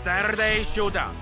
Saturday Showdown.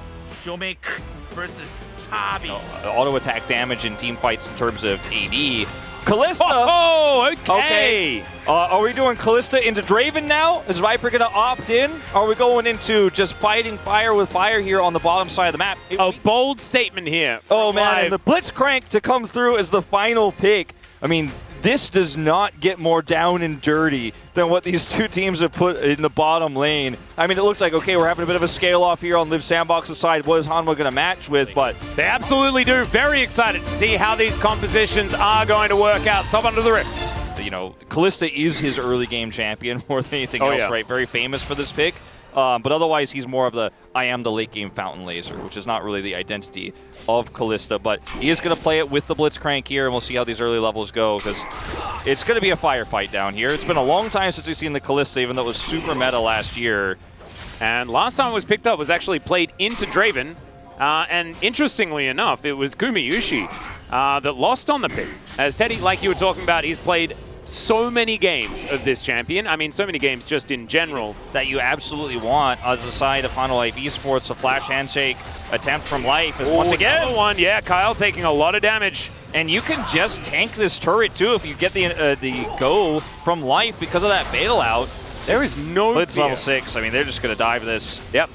Showmake versus Chabi. Auto attack damage in team fights in terms of AD. Kalista! Oh, okay. Are we doing Kalista into Draven now? Is Viper going to opt in? Are we going into just fighting fire with fire here on the bottom side of the map? A bold statement here. Oh, man. Live. And the Blitzcrank to come through as the final pick. I mean, this does not get more down and dirty than what these two teams have put in the bottom lane. I mean, it looks like, okay, we're having a bit of a scale-off here on Live Sandbox's side. What is Hanwha going to match with? But they absolutely do. Very excited to see how these compositions are going to work out. Stop under the rift. You know, Kalista is his early game champion more than anything else, right? Very famous for this pick. But otherwise, he's more of the I am the late game fountain laser, which is not really the identity of Kalista. But he is going to play it with the Blitzcrank here, and we'll see how these early levels go, because it's going to be a firefight down here. It's been a long time since we've seen the Kalista, even though it was super meta last year. And last time it was picked up was actually played into Draven. And interestingly enough, it was Gumayushi that lost on the pick. As Teddy, like you were talking about, he's played so many games of this champion. I mean, so many games just in general. That you absolutely want as a side of Final Life Esports. A flash handshake attempt from Life is once again. Another one, yeah, Kyle taking a lot of damage. And you can just tank this turret too if you get the go from Life because of that bailout. There is no Blitz level 6. I mean, they're just going to dive this. Yep.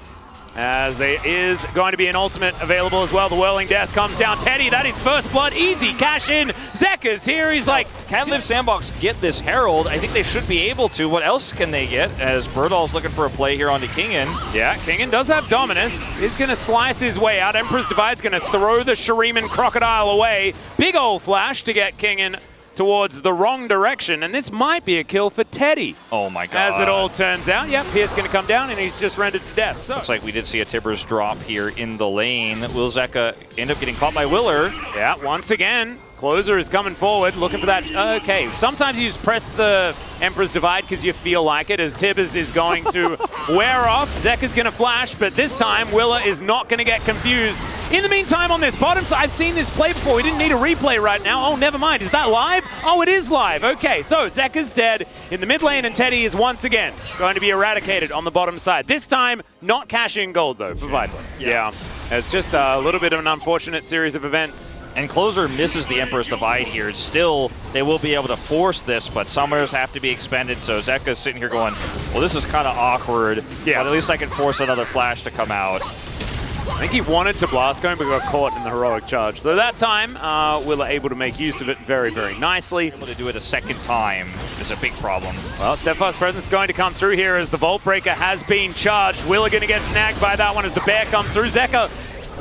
As there is going to be an ultimate available as well. The Whirling Death comes down. Teddy, that is first blood. Easy cash in. Zekka's here. He's like, can Live Sandbox get this Herald? I think they should be able to. What else can they get? As Birdall's looking for a play here onto Kingen. Yeah, Kingen does have Dominus. He's going to slice his way out. Emperor's Divide's going to throw the Shuriman Crocodile away. Big old flash to get Kingen towards the wrong direction, and this might be a kill for Teddy. Oh my god. As it all turns out. Yep, Pierce going to come down, and he's just rendered to death. So. Looks like we did see a Tibbers drop here in the lane. Will Zekka end up getting caught by Willer? Yeah, once again. Closer is coming forward, looking for that. Okay, sometimes you just press the Emperor's Divide because you feel like it, as Tibbers is going to wear off. Zekka's going to flash, but this time Willa is not going to get confused. In the meantime, on this bottom side, I've seen this play before. We didn't need a replay right now. Oh, never mind. Is that live? Oh, it is live. Okay, so Zekka's dead in the mid lane, and Teddy is once again going to be eradicated on the bottom side. This time, not cashing gold, though, for Viper. Yeah. It's just a little bit of an unfortunate series of events. And Closer misses the Emperor's Divide here. Still, they will be able to force this, but summoners have to be expended, so Zekka's sitting here going, well, this is kind of awkward, but at least I can force another flash to come out. I think he wanted to blast going, but got caught in the heroic charge. So that time, Willa able to make use of it very, very nicely. Able to do it a second time is a big problem. Well, Steadfast Presence going to come through here as the Vault Breaker has been charged. Willa going to get snagged by that one as the bear comes through. Zekka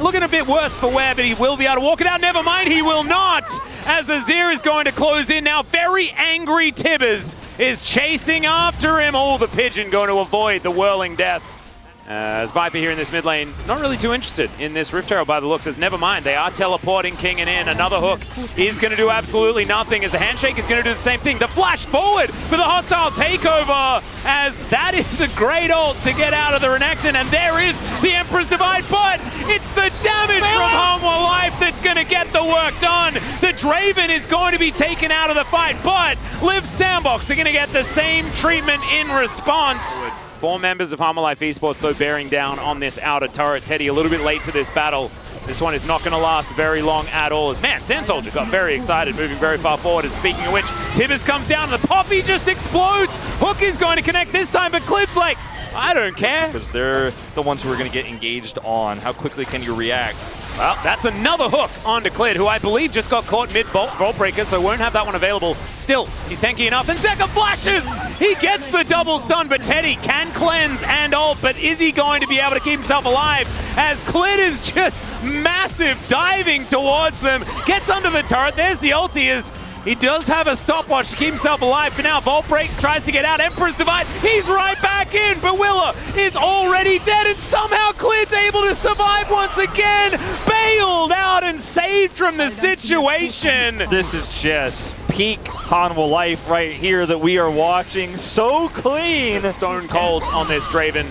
looking a bit worse for wear, but he will be able to walk it out. Never mind, he will not, as Azir is going to close in now. Very angry Tibbers is chasing after him. Oh, the Pigeon going to avoid the Whirling Death. As Viper here in this mid lane, not really too interested in this Rift Herald by the looks. As never mind, they are teleporting Kingen in. Another hook is going to do absolutely nothing, as the handshake is going to do the same thing. The flash forward for the hostile takeover, as that is a great ult to get out of the Renekton, and there is the Emperor's Divide, but it's the damage from Hanwha Life that's going to get the work done. The Draven is going to be taken out of the fight, but Live Sandbox are going to get the same treatment in response. 4 members of Hanwha Life Esports, though, bearing down on this outer turret. Teddy a little bit late to this battle. This one is not going to last very long at all. As man, Sand Soldier got very excited, moving very far forward. And speaking of which, Tibbers comes down and the Poppy just explodes. Hook is going to connect this time, but Klid's like, I don't care. Because they're the ones who are going to get engaged on. How quickly can you react? Well, that's another hook onto Klid, who I believe just got caught mid-Vault Breaker, so won't have that one available. Still, he's tanky enough, and Zekka flashes! He gets the double stun, but Teddy can cleanse and ult, but is he going to be able to keep himself alive? As Klid is just massive, diving towards them, gets under the turret, there's the ulti, he does have a stopwatch to keep himself alive for now. Vault breaks, tries to get out. Emperor's Divide, he's right back in, but Willa is already dead, and somehow Klid's able to survive once again. Bailed out and saved from the situation. This is just peak Hanwha Life right here that we are watching. So clean. Stone cold on this Draven.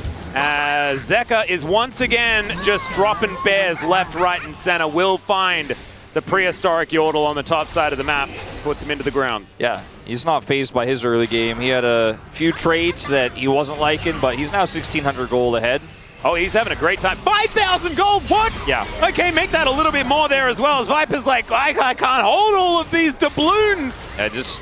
Zekka is once again just dropping bears left, right, and center. Will find the prehistoric Yordle on the top side of the map, puts him into the ground. Yeah, he's not fazed by his early game. He had a few trades that he wasn't liking, but he's now 1,600 gold ahead. Oh, he's having a great time. 5,000 gold, what? Yeah. Okay, make that a little bit more there as well, as Viper's like, I can't hold all of these doubloons. Yeah, just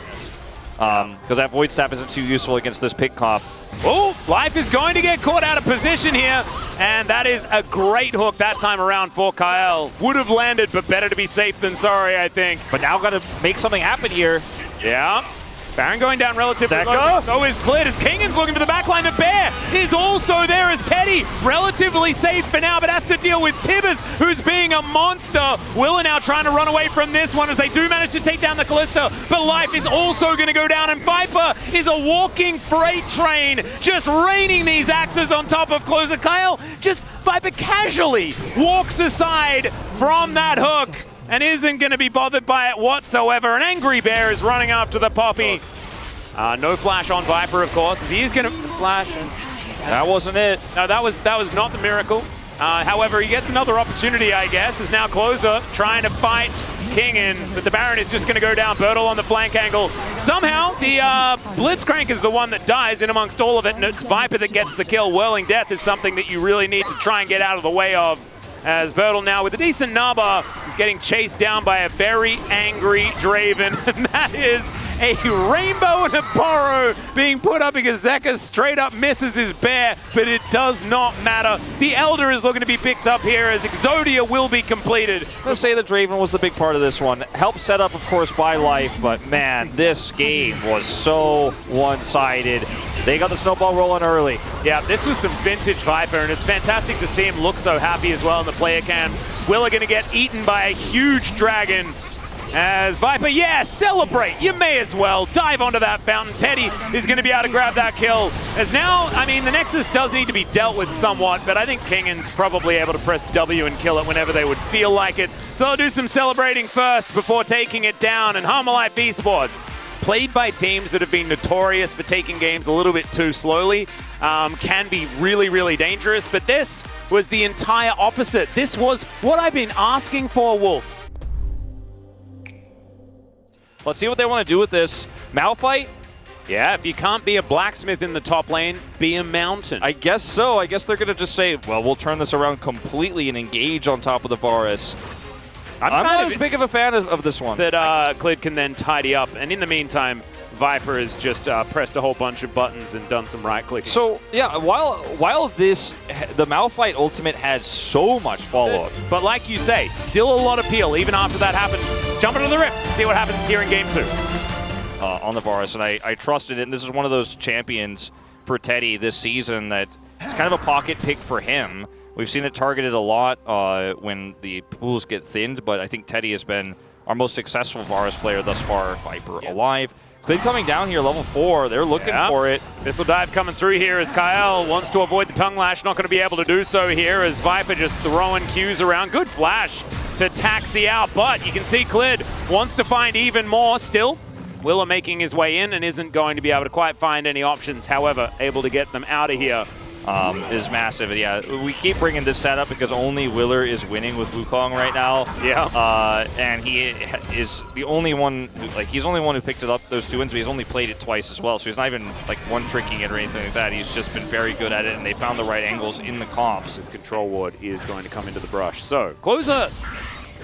because that Void Staff isn't too useful against this pick comp. Oh, Life is going to get caught out of position here, and that is a great hook that time around for Kyle. Would have landed, but better to be safe than sorry, I think. But now got to make something happen here. Yeah. Baron going down relatively Zeka? low. So is Clid as Kingan's looking for the backline. The Bear is also there as Teddy. Relatively safe for now, but has to deal with Tibbers, who's being a monster. Willa now trying to run away from this one as they do manage to take down the Kalista, but Life is also going to go down, and Viper is a walking freight train, just raining these axes on top of Closer. Kyle, just Viper casually walks aside from that hook and isn't going to be bothered by it whatsoever. An Angry Bear is running after the Poppy. No flash on Viper, of course, as he is going to flash. That wasn't it. No, that was not the miracle. However, he gets another opportunity, I guess, as now Closer trying to fight Kingan, but the Baron is just going to go down. Bertle on the flank angle. Somehow, the Blitzcrank is the one that dies in amongst all of it, and it's Viper that gets the kill. Whirling Death is something that you really need to try and get out of the way of, as Bertle now with a decent Naba is getting chased down by a very angry Draven, and that is a rainbow and a borrow being put up because Zeka straight up misses his bear, but it does not matter. The Elder is looking to be picked up here as Exodia will be completed. Let's say that Draven was the big part of this one. Helped set up, of course, by Life, but man, this game was so one-sided. They got the snowball rolling early. Yeah, this was some vintage Viper, and it's fantastic to see him look so happy as well in the player cams. Willa going to get eaten by a huge dragon. As Viper, yeah, celebrate. You may as well. Dive onto that fountain. Teddy is going to be able to grab that kill. As now, I mean, the Nexus does need to be dealt with somewhat, but I think Kingan's probably able to press W and kill it whenever they would feel like it. So they'll do some celebrating first before taking it down. And Harmolife Esports, played by teams that have been notorious for taking games a little bit too slowly, can be really, really dangerous. But this was the entire opposite. This was what I've been asking for, Wolf. Let's see what they want to do with this. Malphite? Yeah, if you can't be a blacksmith in the top lane, be a mountain. I guess so. I guess they're going to just say, well, we'll turn this around completely and engage on top of the Varus. I'm not as big of a fan of this one. That Clid can then tidy up. And in the meantime, Viper has just pressed a whole bunch of buttons and done some right-clicking. So, yeah, while the Malphite ultimate had so much follow-up. But like you say, still a lot of peel even after that happens. Let's jump into the Rift, see what happens here in Game 2. On the Varus, and I trusted it. And this is one of those champions for Teddy this season that it's kind of a pocket pick for him. We've seen it targeted a lot when the pools get thinned, but I think Teddy has been our most successful Varus player thus far. Viper alive. Clid coming down here, level 4. They're looking for it. Missile dive coming through here as Kyle wants to avoid the tongue lash. Not going to be able to do so here as Viper just throwing Qs around. Good flash to taxi out, but you can see Clid wants to find even more still. Willa making his way in and isn't going to be able to quite find any options. However, able to get them out of here. Is massive. Yeah, we keep bringing this setup because only Willer is winning with Wukong right now. Yeah. And he is the only one, he's the only one who picked it up, those 2 wins, but he's only played it twice as well. So he's not even one-tricking it or anything like that. He's just been very good at it, and they found the right angles in the comps. His control ward is going to come into the brush. So, Closer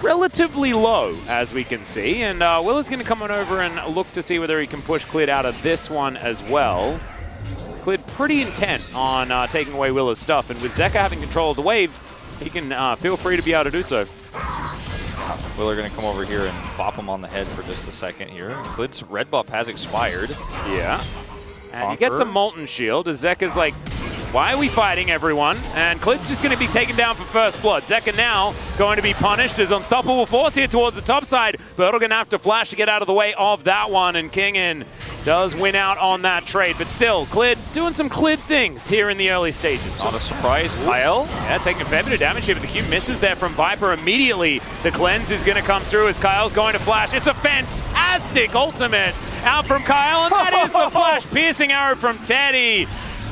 relatively low, as we can see. And Willa's going to come on over and look to see whether he can push Clid out of this one as well. Clid pretty intent on taking away Willa's stuff, and with Zeka having control of the wave, he can feel free to be able to do so. Willer going to come over here and bop him on the head for just a second here. Clid's red buff has expired. Yeah. And he gets a Molten Shield as Zeka's like, why are we fighting, everyone? And Clid's just going to be taken down for first blood. Zeka now going to be punished as Unstoppable Force here towards the top side. Bertle going to have to flash to get out of the way of that one, and Kingan does win out on that trade. But still, Clid doing some Clid things here in the early stages. Not a surprise, Kyle. Yeah, taking a fair bit of damage here, but the Q misses there from Viper immediately. The cleanse is going to come through as Kyle's going to flash. It's a fantastic ultimate out from Kyle, and that is the flash piercing arrow from Teddy.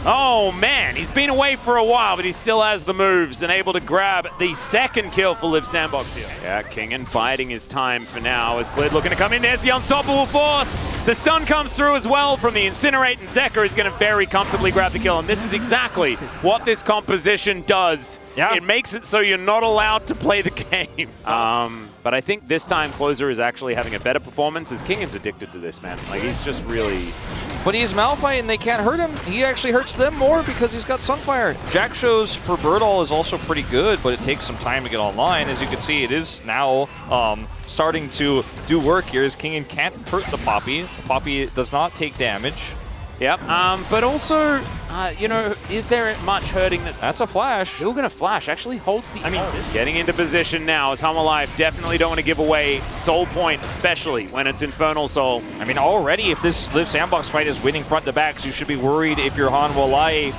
Oh man, he's been away for a while, but he still has the moves and able to grab the second kill for Liv Sandbox here. Yeah, Kingen biding his time for now as Clid looking to come in. There's the unstoppable force. The stun comes through as well from the Incinerate, and Zeka is going to very comfortably grab the kill. And this is exactly what this composition does. Yeah. It makes it so you're not allowed to play the game. But I think this time Closer is actually having a better performance as Kingen's addicted to this, man. Like, he's just really... But he's Malphite and they can't hurt him. He actually hurts them more because he's got Sunfire. Jack shows for Birdall is also pretty good, but it takes some time to get online. As you can see, it is now starting to do work here as Kingen can't hurt the Poppy. The Poppy does not take damage. Yep, but also, you know, is there much hurting that... That's a flash. Still going to flash. Actually holds the... getting into position now as Humalife definitely don't want to give away Soul Point, especially when it's Infernal Soul. I mean, already if this Liv Sandbox fight is winning front to back, so you should be worried if you're Humalife.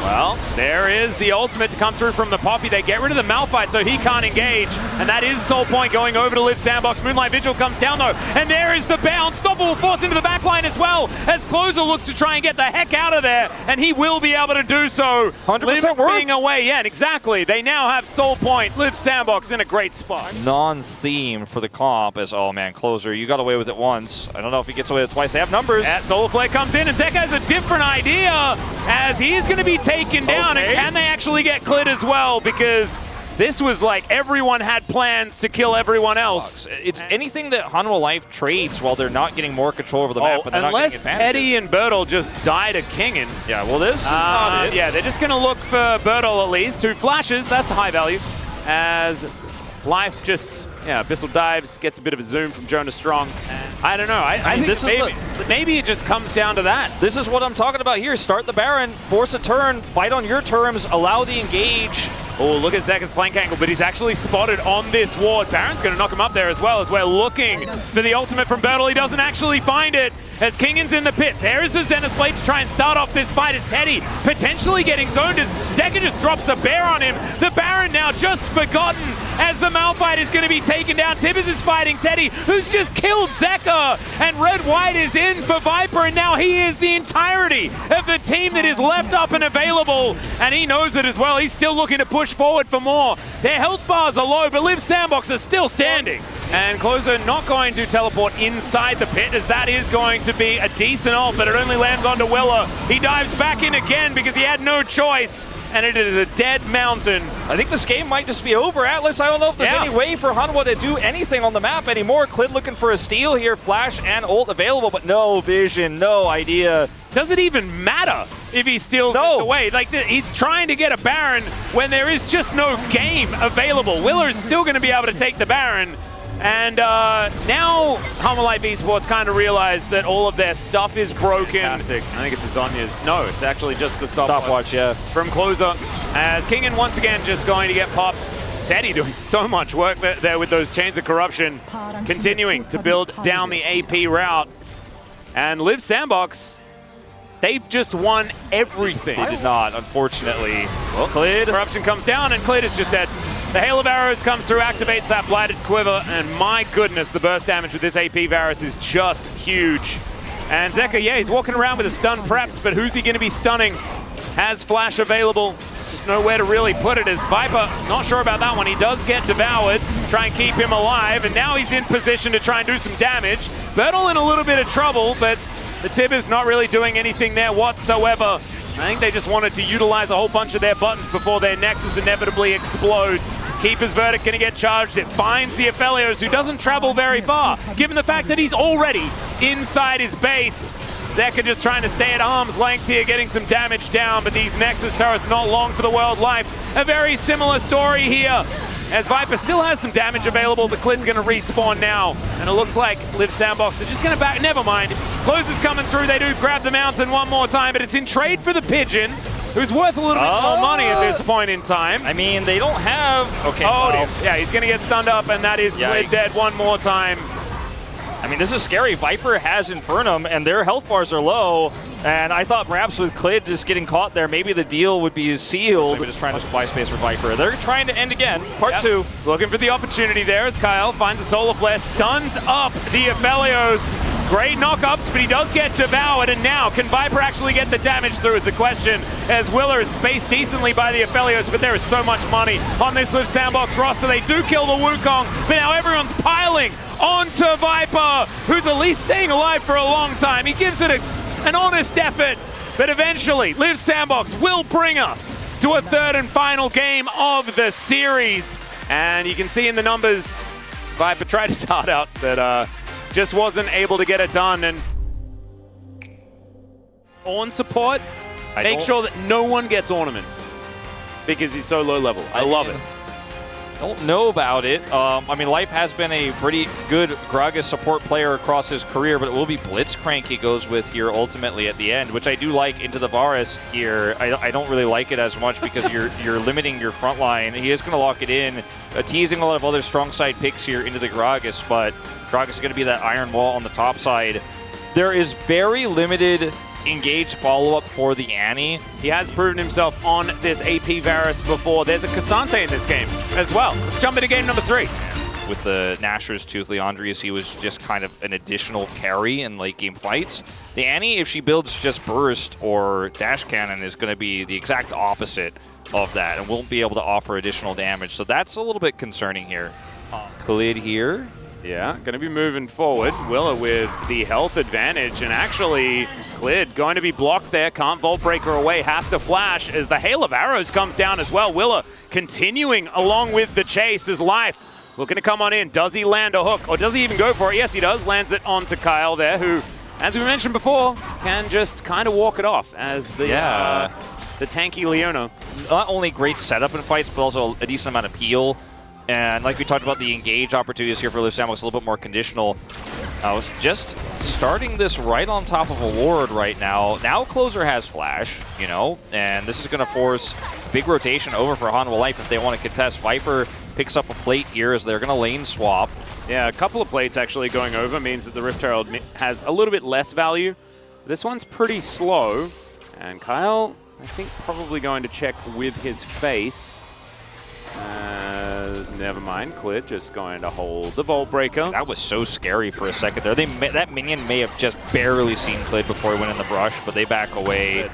Well, there is the ultimate to come through from the Poppy. They get rid of the Malphite so he can't engage. And that is Soul Point going over to Liv Sandbox. Moonlight Vigil comes down though. And there is the bear. Unstoppable force into the backline as well. As Closer looks to try and get the heck out of there. And he will be able to do so. 100% worth. Being away. Yeah, exactly. They now have Soul Point. Liv Sandbox in a great spot. Non-theme for the comp as, oh man, Closer, you got away with it once. I don't know if he gets away with it twice. They have numbers. Yeah, Solar Flare comes in and Zeka has a different idea as he's going to be taken down. Okay. And can they actually get Clid as well? Because this was like everyone had plans to kill everyone else. It's anything that Humalife trades while they're not getting more control over the map. And unless Teddy and Birdall just die to Kingen. Yeah, well, this is not it. Yeah, they're just going to look for Birdall at least. 2 flashes, that's a high value. As Life just, yeah, Abyssal dives, gets a bit of a zoom from Jonah Strong. I don't know. I think this maybe it just comes down to that. This is what I'm talking about here. Start the Baron, force a turn, fight on your terms, allow the engage. Oh, look at Zeka's flank angle, but he's actually spotted on this ward. Baron's going to knock him up there as well as we're looking for the ultimate from Birdall. He doesn't actually find it as Kingen's in the pit. There is the Zenith Blade to try and start off this fight as Teddy potentially getting zoned as Zeka just drops a bear on him. The Baron now just forgotten as the Malphite is going to be taken down. Tibbers is fighting Teddy, who's just killed Zeka, and Red White is in for Viper, and now he is the entirety of the team that is left up and available, and he knows it as well. He's still looking to push forward for more. Their health bars are low, but Liv Sandbox is still standing. And Closer not going to teleport inside the pit, as that is going to be a decent ult, but it only lands onto Willa. He dives back in again because he had no choice, and it is a dead mountain. I think this game might just be over, Atlas. I don't know if there's any way for Hanwha to do anything on the map anymore. Clid looking for a steal here, flash and ult available, but no vision, no idea. Does it even matter if he steals this away? Like, he's trying to get a Baron when there is just no game available. Willa is still going to be able to take the Baron. And now Humalife Esports kind of realized that all of their stuff is broken. Fantastic. I think it's Azonya's. No, it's actually just the stopwatch, yeah. From Closer. As Kingen once again just going to get popped. Teddy doing so much work there with those chains of corruption. Continuing to build down the AP route. And Liv Sandbox, they've just won everything. They did not, unfortunately. Well, Clid. Corruption comes down and Clid is just dead. The Hail of Arrows comes through, activates that Blighted Quiver, and my goodness, the burst damage with this AP Varus is just huge. And Zeka, yeah, he's walking around with a stun prepped, but who's he going to be stunning? Has flash available. There's just nowhere to really put it as Viper, not sure about that one. He does get devoured, try and keep him alive, and now he's in position to try and do some damage. Birdall in a little bit of trouble, but the Tibbers not really doing anything there whatsoever. I think they just wanted to utilize a whole bunch of their buttons before their Nexus inevitably explodes. Keeper's Verdict going to get charged. It finds the Aphelios, who doesn't travel very far, given the fact that he's already inside his base. Zeka just trying to stay at arm's length here, getting some damage down, but these Nexus turrets not long for the world life. A very similar story here, as Viper still has some damage available, but Clid's going to respawn now. And it looks like Liv Sandbox are just going to back, never mind. Closer's coming through, they do grab the mountain one more time, but it's in trade for the Pigeon, who's worth a little bit more money at this point in time. I mean, they don't have... Okay, yeah, he's going to get stunned up, and that is Clid dead one more time. I mean, this is scary. Viper has Infernum, and their health bars are low. And I thought perhaps with Clid just getting caught there, maybe the deal would be sealed. Maybe just trying to supply space for Viper. They're trying to end again. Part 2. Looking for the opportunity there as Kyle finds a Solar Flare, stuns up the Aphelios. Great knockups, but he does get devoured, and now can Viper actually get the damage through is the question, as Willer is spaced decently by the Aphelios, but there is so much money on this Live Sandbox roster. They do kill the Wukong, but now everyone's piling onto Viper, who's at least staying alive for a long time. He gives it an honest effort, but eventually Live Sandbox will bring us to a third and final game of the series. And you can see in the numbers, Viper tried his heart out, but just wasn't able to get it done. And on support, make sure that no one gets ornaments because he's so low level. I love it. Don't know about it. I mean, Life has been a pretty good Gragas support player across his career, but it will be Blitzcrank he goes with here ultimately at the end, which I do like into the Varus here. I don't really like it as much because you're limiting your front line. He is going to lock it in, teasing a lot of other strong side picks here into the Gragas, but Gragas is going to be that iron wall on the top side. There is very limited engaged follow-up for the Annie. He has proven himself on this AP Varus before. There's a Cassante in this game as well. Let's jump into game number 3. With the Nashor's Tooth Leandrius, he was just kind of an additional carry in late game fights. The Annie, if she builds just Burst or Dash Cannon, is going to be the exact opposite of that and won't be able to offer additional damage. So that's a little bit concerning here. Khalid here. Yeah, going to be moving forward. Willa with the health advantage, and actually Clid going to be blocked there. Can't Vault Breaker away, has to flash as the hail of arrows comes down as well. Willa continuing along with the chase. His Life looking to come on in. Does he land a hook, or does he even go for it? Yes, he does. Lands it onto Kyle there, who, as we mentioned before, can just kind of walk it off as the tanky Leona. Not only great setup in fights, but also a decent amount of peel. And like we talked about, the engage opportunities here for Liv Sandbox a little bit more conditional. I was just starting this right on top of a ward right now. Now Closer has flash, you know, and this is going to force big rotation over for Hanwha Life if they want to contest. Viper picks up a plate here as they're going to lane swap. Yeah, a couple of plates actually going over means that the Rift Herald has a little bit less value. This one's pretty slow, and Kyle, I think, probably going to check with his face. Never mind, Clid just going to hold the Vault Breaker. That was so scary for a second there. That minion may have just barely seen Clid before he went in the brush, but they back away.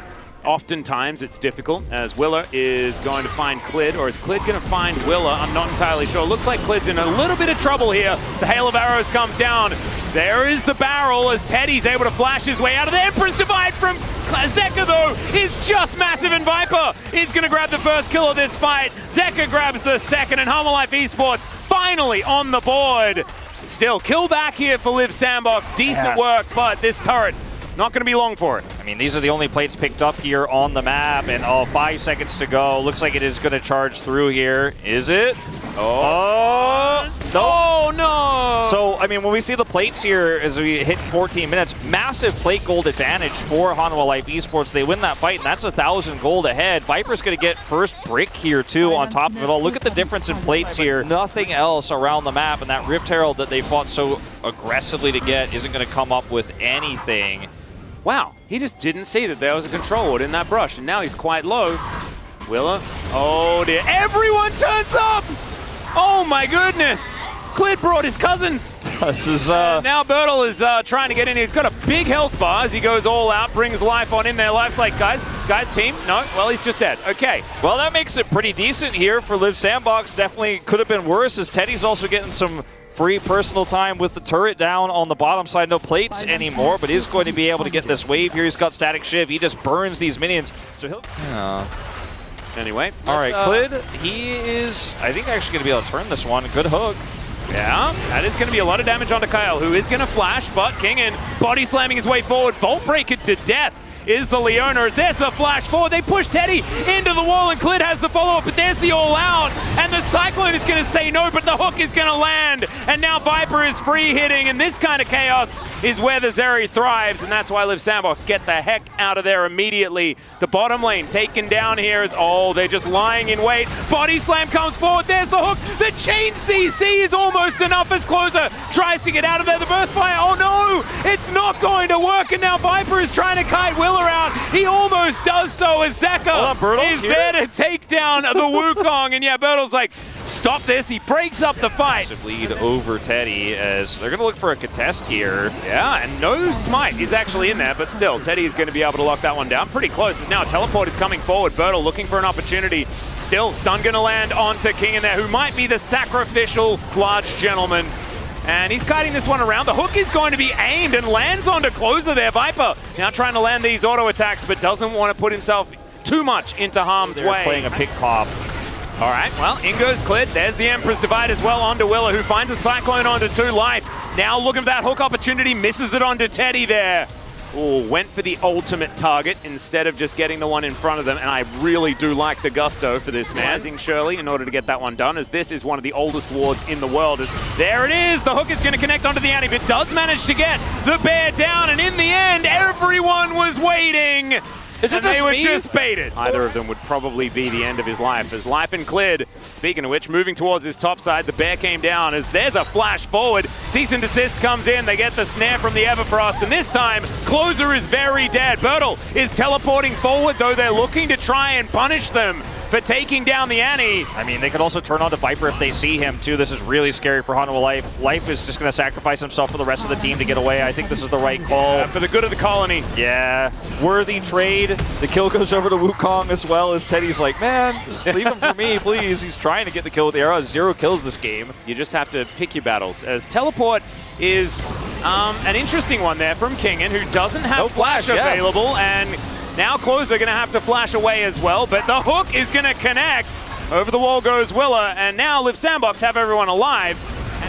Oftentimes it's difficult, as Willa is going to find Clid, or is Clid going to find Willa? I'm not entirely sure. Looks like Clid's in a little bit of trouble here. The hail of arrows comes down. There is the barrel as Teddy's able to flash his way out of the Emperor's Divide from Zeka, though, is just massive, and Viper is going to grab the first kill of this fight. Zeka grabs the second, and Hanwha Life Esports finally on the board. Still, kill back here for Liv Sandbox. Decent work, but this turret not going to be long for it. I mean, these are the only plates picked up here on the map, and 5 seconds to go. Looks like it is going to charge through here. Is it? Oh, no. Oh, no. So, I mean, when we see the plates here as we hit 14 minutes, massive plate gold advantage for Hanwha Life Esports. They win that fight, and that's 1,000 gold ahead. Viper's going to get first brick here, too, on top of it all. Look at the difference in plates here. Nothing else around the map, and that Rift Herald that they fought so aggressively to get isn't going to come up with anything. Wow, he just didn't see that there was a control ward in that brush, and now he's quite low. Willa, oh dear, everyone turns up! Oh my goodness! Clid brought his cousins. This is now Bertel is trying to get in here. He's got a big health bar as he goes all out, brings Life on in there. Life's like, guys, team? No? Well, he's just dead. Okay. Well, that makes it pretty decent here for Liv Sandbox. Definitely could have been worse, as Teddy's also getting some free personal time with the turret down on the bottom side. No plates anymore, but is going to be able to get this wave here. He's got Static Shiv. He just burns these minions. So he'll... Anyway. All right, Clid, he is, I think, actually going to be able to turn this one. Good hook. Yeah, that is going to be a lot of damage onto Kyle, who is going to flash, but Kingen body slamming his way forward. Vault Breaker to death is the Leona. There's the flash forward. They push Teddy into the wall, and Clid has the follow-up, but there's the all-out, and the Cyclone is going to say no, but the hook is going to land, and now Viper is free hitting, and this kind of chaos is where the Zeri thrives, and that's why Liv Sandbox get the heck out of there immediately. The bottom lane taken down here is, they're just lying in wait. Body slam comes forward. There's the hook. The chain CC is almost enough as Closer tries to get out of there. The burst fire, oh no, it's not going to work, and now Viper is trying to kite Will around. He almost does so as Zeka is there to take down the Wukong. And yeah, Bertel's like, stop this. He breaks up the fight. Lead over Teddy as they're going to look for a contest here. Yeah, and no smite is actually in there, but still, Teddy is going to be able to lock that one down pretty close. As now a teleport is coming forward. Bertle looking for an opportunity. Still, stun going to land onto King in there, who might be the sacrificial large gentleman. And he's kiting this one around. The hook is going to be aimed and lands onto Closer there. Viper now trying to land these auto attacks, but doesn't want to put himself too much into harm's way. Playing a pick cop. All right, well, Ingo's cleared. There's the Emperor's Divide as well onto Willa, who finds a Cyclone onto 2 life. Now looking for that hook opportunity, misses it onto Teddy there. Oh, went for the ultimate target instead of just getting the one in front of them, and I really do like the gusto for this man. Using Shirley in order to get that one done, as this is one of the oldest wards in the world. As there it is, the hook is going to connect onto the Annie, but does manage to get the bear down, and in the end, everyone was waiting. They were just baited. Either of them would probably be the end of his life, as life and cleared. Speaking of which, moving towards his top side, the bear came down as there's a flash forward. Cease and desist comes in. They get the snare from the Everfrost, and this time, Closer is very dead. Bertle is teleporting forward, though they're looking to try and punish them for taking down the Annie. I mean, they could also turn on to Viper if they see him, too. This is really scary for Hanwha Life. Life is just going to sacrifice himself for the rest of the team to get away. I think this is the right call. For the good of the colony. Yeah. Worthy trade. The kill goes over to Wukong as well, as Teddy's like, man, just leave him for me, please. He's trying to get the kill with the arrow. 0 kills this game. You just have to pick your battles, as teleport is an interesting one there from Kingen, who doesn't have no flash available, and now Closer going to have to flash away as well, but the hook is going to connect. Over the wall goes Willa, and now Live Sandbox have everyone alive.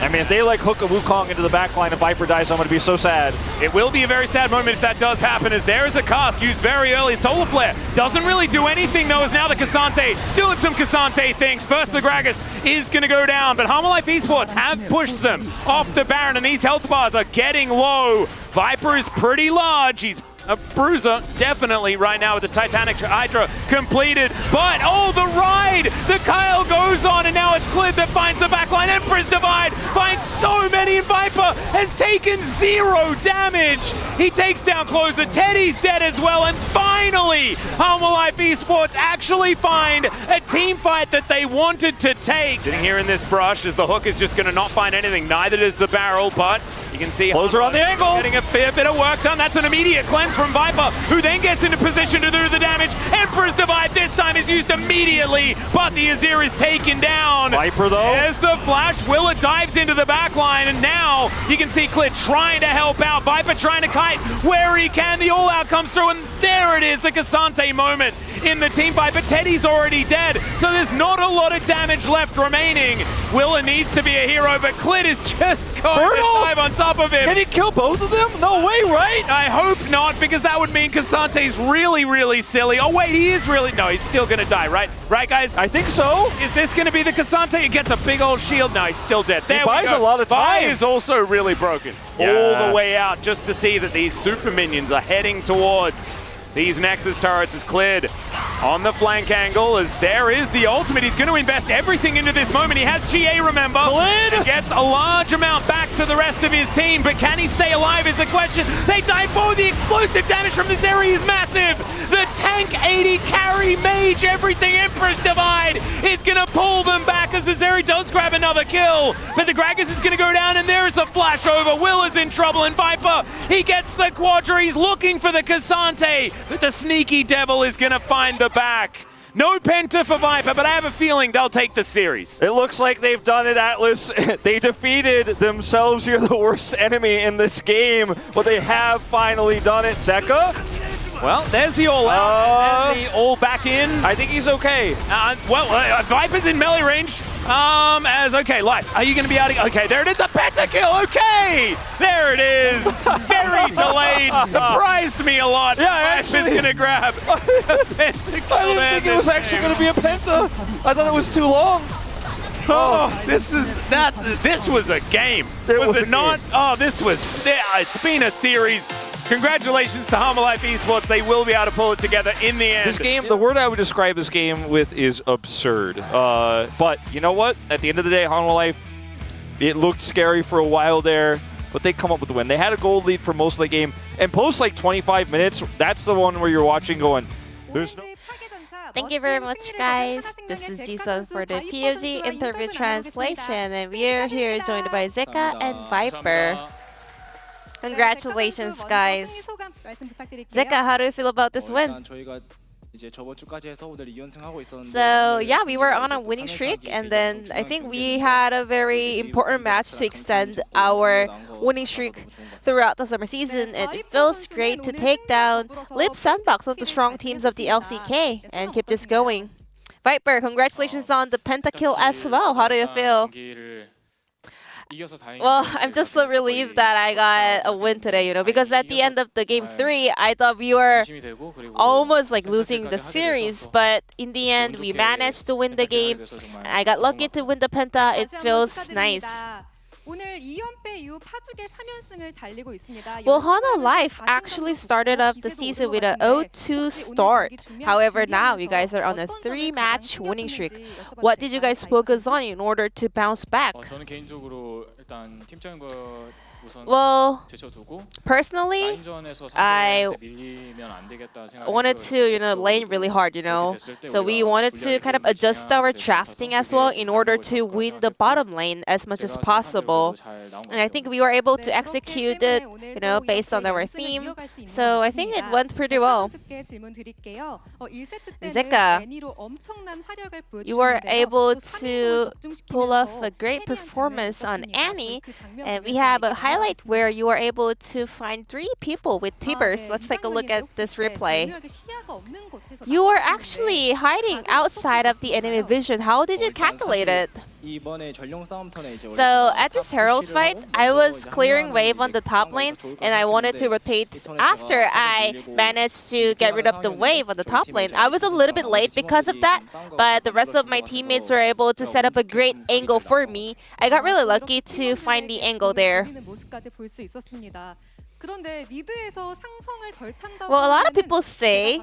I mean, if they like hook a Wukong into the backline and Viper dies, I'm going to be so sad. It will be a very sad moment if that does happen, as there is a cast used very early. Solar Flare doesn't really do anything, though, as now the Cassante doing some Cassante things. First, the Gragas is going to go down, but Hanwha Life Esports have pushed them off the Baron, and these health bars are getting low. Viper is pretty large. He's a bruiser, definitely, right now with the Titanic Hydra completed. But, oh, the ride! The Kyle goes on, and now it's Clid that finds the backline. Emperor's Divide finds so many, and Viper has taken 0 damage. He takes down Closer. Teddy's dead as well, and finally, Hanwha Life Esports actually find a team fight that they wanted to take. Sitting here in this brush, as the hook is just going to not find anything. Neither does the barrel, but you can see Closer on the angle. Getting a fair bit of work done. That's an immediate cleanse from Viper, who then gets into position to do the damage. Emperor's Divide this time is used immediately, but the Azir is taken down. Viper, though. There's the flash. Willa dives into the back line, and now you can see Clit trying to help out. Viper trying to kite where he can. The all-out comes through, and there it is, the Cassante moment in the team fight, but Teddy's already dead, so there's not a lot of damage left remaining. Willa needs to be a hero, but Clit is just going to dive on top of him. Can he kill both of them? No way, right? I hope not, because that would mean Cassante's really, really silly. Oh, wait, he is really... No, he's still going to die, right? Right, guys? I think so. Is this going to be the Cassante? He gets a big old shield. No, he's still dead. There he buys a lot of time. Vi is also really broken. Yeah. All the way out, just to see that these super minions are heading towards these Nexus turrets. Is cleared on the flank angle, as there is the ultimate. He's going to invest everything into this moment. He has GA, remember. He gets a large amount back to the rest of his team, but can he stay alive is the question. They dive forward. The explosive damage from this area is massive. The tank 80 carry mage everything. Emperor's Divide is going to pull them back, as the Zeri does grab another kill, but the Gragas is going to go down, and there's the flash over. Will is in trouble, and Viper, he gets the Quadra. He's looking for the Cassante, but the sneaky devil is going to find the back. No Penta for Viper, but I have a feeling they'll take the series. It looks like they've done it, Atlas. They defeated themselves. You're the worst enemy in this game, but they have finally done it. Zeka? Well, there's the all-out, and the all back in. I think he's okay. Viper's in melee range. Okay, Life, are you going to be able to... Okay, there it is, the pentakill, okay! There it is, very delayed, surprised me a lot. Yeah, actually. Viper's going to grab a pentakill. I didn't think it was actually going to be a penta. I thought it was too long. Oh, this was a game. Was it not? Oh, it's been a series. Congratulations to Hanwha Life Esports. They will be able to pull it together in the end. This game, the word I would describe this game with is absurd. But you know what? At the end of the day, Hanwha Life, it looked scary for a while there, but they come up with the win. They had a gold lead for most of the game, and post like 25 minutes, that's the one where you're watching going, there's no... Thank you very much, guys. This is Jisun for the POG interview translation, and we are here joined by Zeka and Viper. Congratulations, guys. Zeka, how do you feel about this win? So yeah, we were on a winning streak, and then I think we had a very important match to extend our winning streak throughout the summer season, and it feels great to take down Lip Sandbox, one of the strong teams of the LCK, and keep this going. Viper, congratulations on the pentakill as well. How do you feel? Well, I'm just so relieved that I got a win today, because at the end of the game 3, I thought we were almost like losing the series, but in the end, we managed to win the game. I got lucky to win the penta. It feels nice. Well, Hana Life actually started off the season with an 0-2 start. However, now you guys are on a 3-match winning streak. What did you guys focus on in order to bounce back? Well, personally, I wanted to, lane really hard, So we wanted to kind of adjust our drafting as well in order to win the bottom lane as much as possible. And I think we were able to execute it, based on our theme. So I think it went pretty well. Zeka, you were able to pull off a great performance on Annie, and we have a highlight where you were able to find 3 people with T-burst. Let's take a look at this replay. You were actually hiding outside of the enemy vision. How did you calculate it? So at this Herald fight, I was clearing wave on the top lane, and I wanted to rotate after I managed to get rid of the wave on the top lane. I was a little bit late because of that, but the rest of my teammates were able to set up a great angle for me. I got really lucky to find the angle there. Well, a lot of people say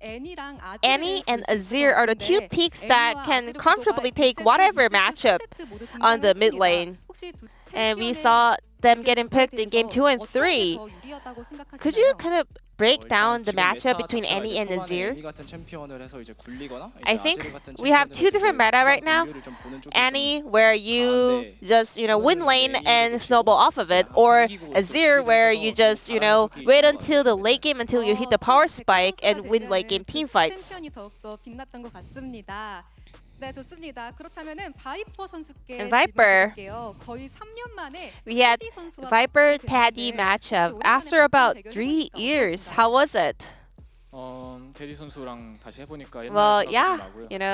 Annie and Azir are the 2 peaks that can comfortably take whatever matchup on the mid lane. And we saw them getting picked in game 2 and 3. Could you kind of break down the matchup between Annie and Azir? I think we have 2 different meta right now. Annie, where you just, win lane and snowball off of it, or Azir, where you just, wait until the late game until you hit the power spike and win late game team fights. And Viper, we had Viper Teddy matchup after about 3 years. How was it? Well, yeah,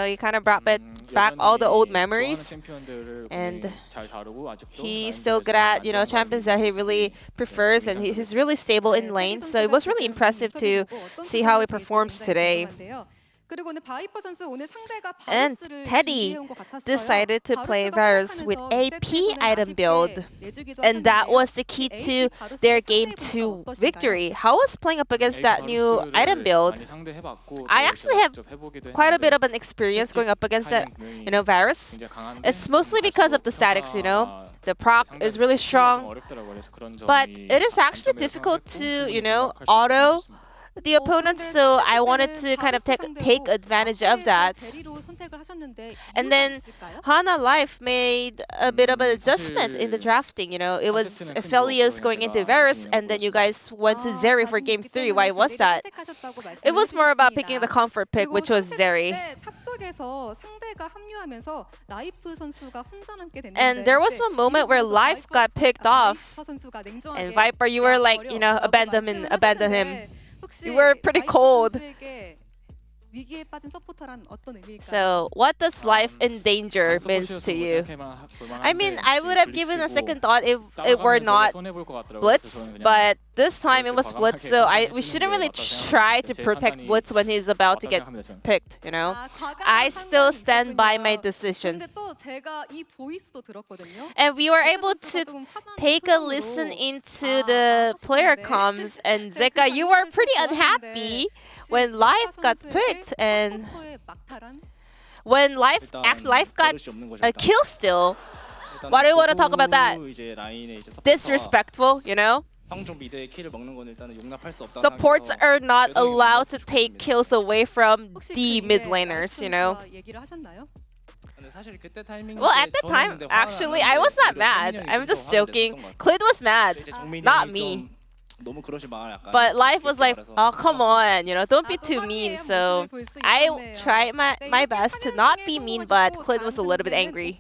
he kind of brought back all the old memories, and he's still good at champions that he really prefers, and he's really stable in lane. So it was really impressive to see how he performs today. And Teddy decided to play Varus with AP item build, and that was the key to their game 2 victory. How was playing up against that new item build? I actually have quite a bit of an experience going up against that, Varus. It's mostly because of the statics, The proc is really strong, but it is actually difficult to, auto the opponents, so I wanted to kind of take advantage of that. And then Hana Life made a bit of an adjustment in the drafting. It was Aphelios going into Varus, and then you guys went to Zeri for game 3. Why was that? It was more about picking the comfort pick, which was Zeri. And there was one moment where Life got picked off, and Viper, you were like, abandon him. You were pretty cold. So, what does life in danger means to you? I mean, I would have given a second thought if it were not Blitz, but this time it was Blitz, so we shouldn't really try to protect Blitz when he's about to get picked, I still stand by my decision. And we were able to take a listen into the player comms, and Zeka, you were pretty unhappy when Life got picked, and when Life got a kill steal. Why do you want to talk about that? Disrespectful, Supports are not allowed to take kills away from the mid laners, you know. Well, at the time, actually, I was not mad. I'm just joking. Clid was mad, not me. But life was like, oh, come on, you know, don't be too mean. So I tried my best to not be mean, but Clid was a little bit angry.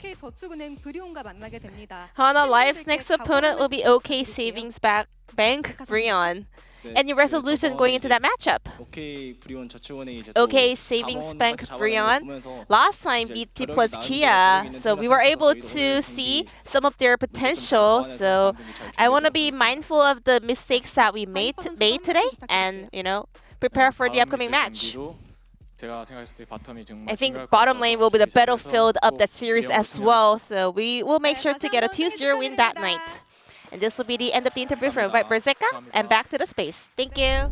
Hana Life's next opponent will be OK Savings Bank Brion. Any resolution going into that matchup? OK Savings Bank Brion last time beat T plus Kia, so we were able to see some of their potential. So I want to be mindful of the mistakes that we made today, and you know, prepare for the upcoming match. I think bottom lane will be the battlefield of that series as well, so we will make sure to get a 2-0 win that night. And this will be the end of the interview from Viper Zeka, and back to the space. Thank you.